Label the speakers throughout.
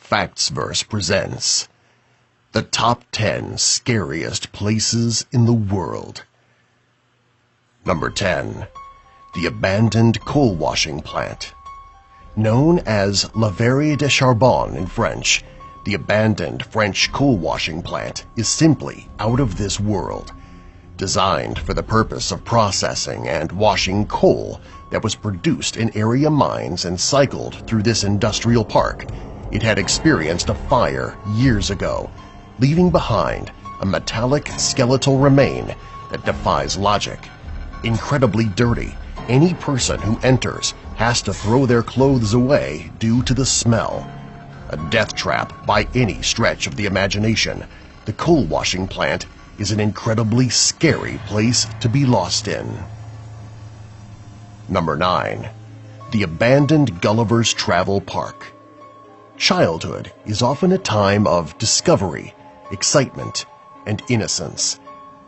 Speaker 1: Factsverse presents the top 10 scariest places in the world. Number 10. The abandoned coal washing plant. Known as La Verre de Charbon in French, the abandoned French coal washing plant is simply out of this world. Designed for the purpose of processing and washing coal that was produced in area mines and cycled through this industrial park, it had experienced a fire years ago, leaving behind a metallic skeletal remain that defies logic. Incredibly dirty, any person who enters has to throw their clothes away due to the smell. A death trap by any stretch of the imagination, the coal washing plant is an incredibly scary place to be lost in. Number 9. The abandoned Gulliver's Travel Park. Childhood is often a time of discovery, excitement, and innocence.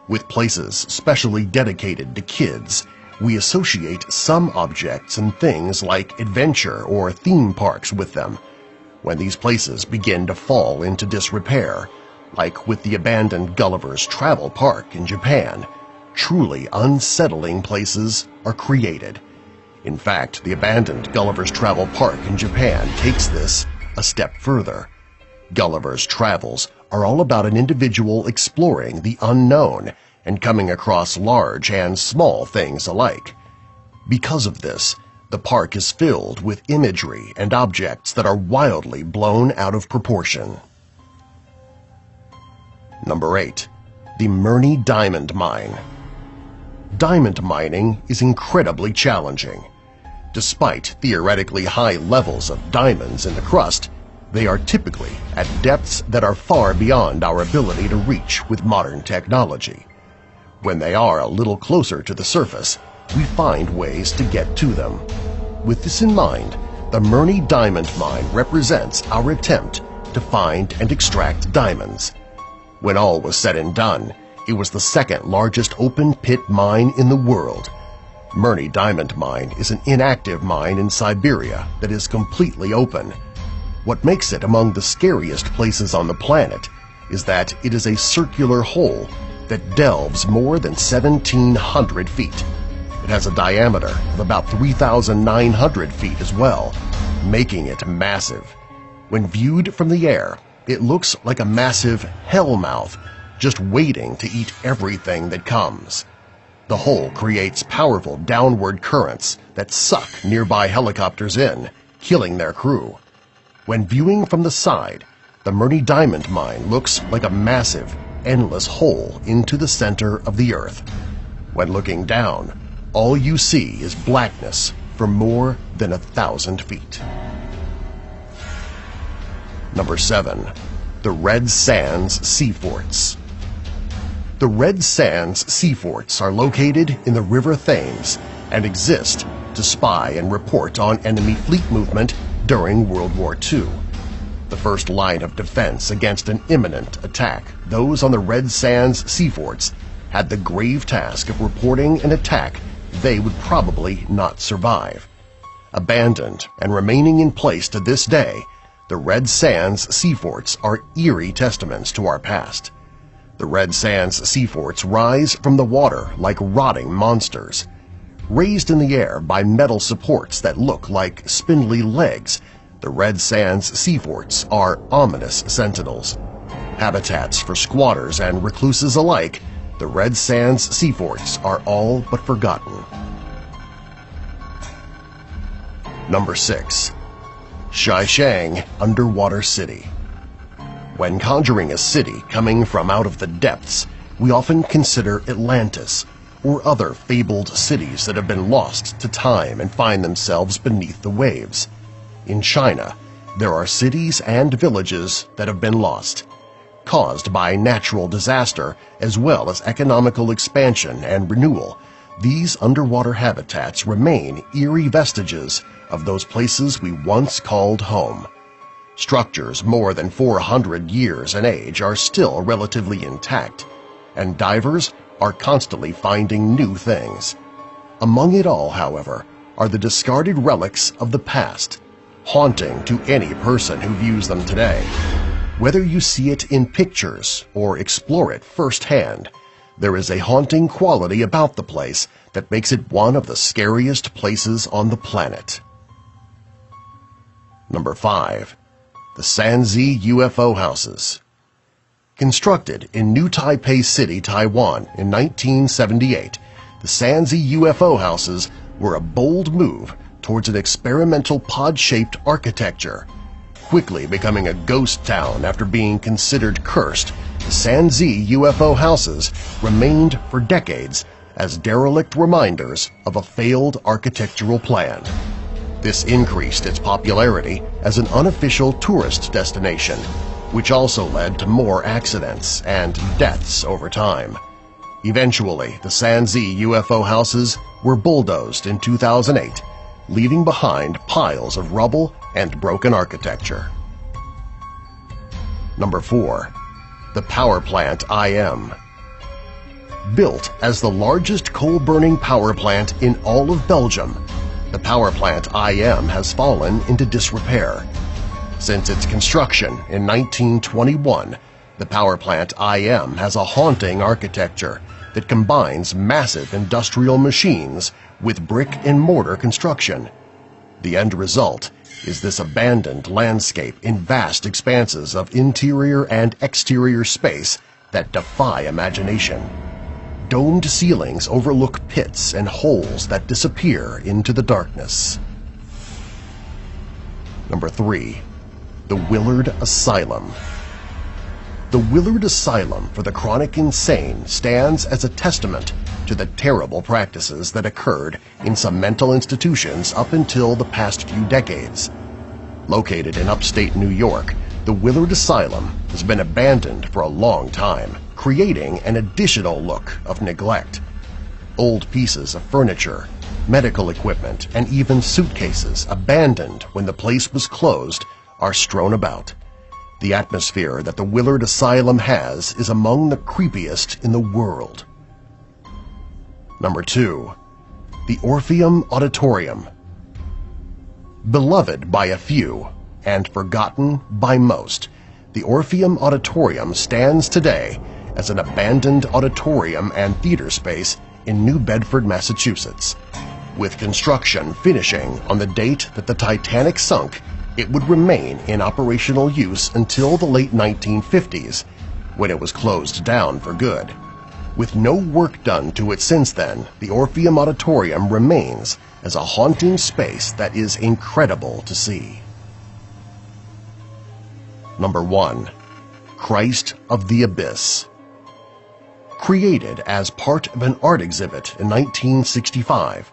Speaker 1: With places specially dedicated to kids, we associate some objects and things like adventure or theme parks with them. When these places begin to fall into disrepair, like with the abandoned Gulliver's Travel Park in Japan, truly unsettling places are created. In fact, the abandoned Gulliver's Travel Park in Japan takes this a step further. Gulliver's travels are all about an individual exploring the unknown and coming across large and small things alike. Because of this, the park is filled with imagery and objects that are wildly blown out of proportion. Number 8. The Murny Diamond Mine. Diamond mining is incredibly challenging. Despite theoretically high levels of diamonds in the crust, they are typically at depths that are far beyond our ability to reach with modern technology. When they are a little closer to the surface, we find ways to get to them. With this in mind, the Murny Diamond Mine represents our attempt to find and extract diamonds. When all was said and done, it was the second largest open-pit mine in the world. Murny Diamond Mine is an inactive mine in Siberia that is completely open. What makes it among the scariest places on the planet is that it is a circular hole that delves more than 1,700 feet. It has a diameter of about 3,900 feet as well, making it massive. When viewed from the air, it looks like a massive hellmouth just waiting to eat everything that comes. The hole creates powerful downward currents that suck nearby helicopters in, killing their crew. When viewing from the side, the Murny Diamond Mine looks like a massive, endless hole into the center of the earth. When looking down, all you see is blackness for more than 1,000 feet. Number 7. The Red Sands Sea Forts. The Red Sands Sea Forts are located in the River Thames and exist to spy and report on enemy fleet movement during World War II. The first line of defense against an imminent attack, those on the Red Sands Sea Forts had the grave task of reporting an attack they would probably not survive. Abandoned and remaining in place to this day, the Red Sands Sea Forts are eerie testaments to our past. The Red Sands Sea Forts rise from the water like rotting monsters. Raised in the air by metal supports that look like spindly legs, the Red Sands Sea Forts are ominous sentinels. Habitats for squatters and recluses alike, the Red Sands Sea Forts are all but forgotten. Number 6. Shishang Underwater City. When conjuring a city coming from out of the depths, we often consider Atlantis or other fabled cities that have been lost to time and find themselves beneath the waves. In China, there are cities and villages that have been lost, caused by natural disaster as well as economical expansion and renewal. These underwater habitats remain eerie vestiges of those places we once called home. Structures more than 400 years in age are still relatively intact, and divers are constantly finding new things. Among it all, however, are the discarded relics of the past. haunting to any person who views them today. Whether you see it in pictures or explore it firsthand, there is a haunting quality about the place that makes it one of the scariest places on the planet. Number 5. The Sanzi UFO Houses. Constructed in New Taipei City, Taiwan in 1978, the Sanzi UFO Houses were a bold move towards an experimental pod-shaped architecture. Quickly becoming a ghost town after being considered cursed, the Sanzi UFO Houses remained for decades as derelict reminders of a failed architectural plan. This increased its popularity as an unofficial tourist destination, which also led to more accidents and deaths over time. Eventually, the Sanzi UFO Houses were bulldozed in 2008, leaving behind piles of rubble and broken architecture. Number 4. The Power Plant IM. Built as the largest coal-burning power plant in all of Belgium, the Power Plant IM has fallen into disrepair. Since its construction in 1921, the Power Plant IM has a haunting architecture that combines massive industrial machines with brick-and-mortar construction. The end result is this abandoned landscape in vast expanses of interior and exterior space that defy imagination. Domed ceilings overlook pits and holes that disappear into the darkness. Number 3. The Willard Asylum. The Willard Asylum for the Chronic Insane stands as a testament to the terrible practices that occurred in some mental institutions up until the past few decades. Located in upstate New York, the Willard Asylum has been abandoned for a long time, creating an additional look of neglect. Old pieces of furniture, medical equipment, and even suitcases abandoned when the place was closed are strewn about. The atmosphere that the Willard Asylum has is among the creepiest in the world. Number 2. The Orpheum Auditorium. Beloved by a few and forgotten by most, the Orpheum Auditorium stands today as an abandoned auditorium and theater space in New Bedford, Massachusetts. With construction finishing on the date that the Titanic sunk, it would remain in operational use until the late 1950s, when it was closed down for good. With no work done to it since then, the Orpheum Auditorium remains as a haunting space that is incredible to see. Number 1. Christ of the Abyss. Created as part of an art exhibit in 1965,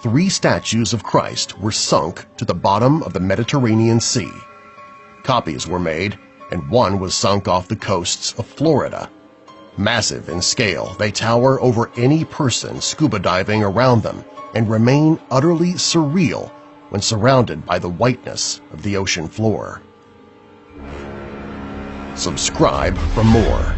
Speaker 1: 3 statues of Christ were sunk to the bottom of the Mediterranean Sea. Copies were made, and one was sunk off the coasts of Florida. Massive in scale, they tower over any person scuba diving around them and remain utterly surreal when surrounded by the whiteness of the ocean floor. Subscribe for more.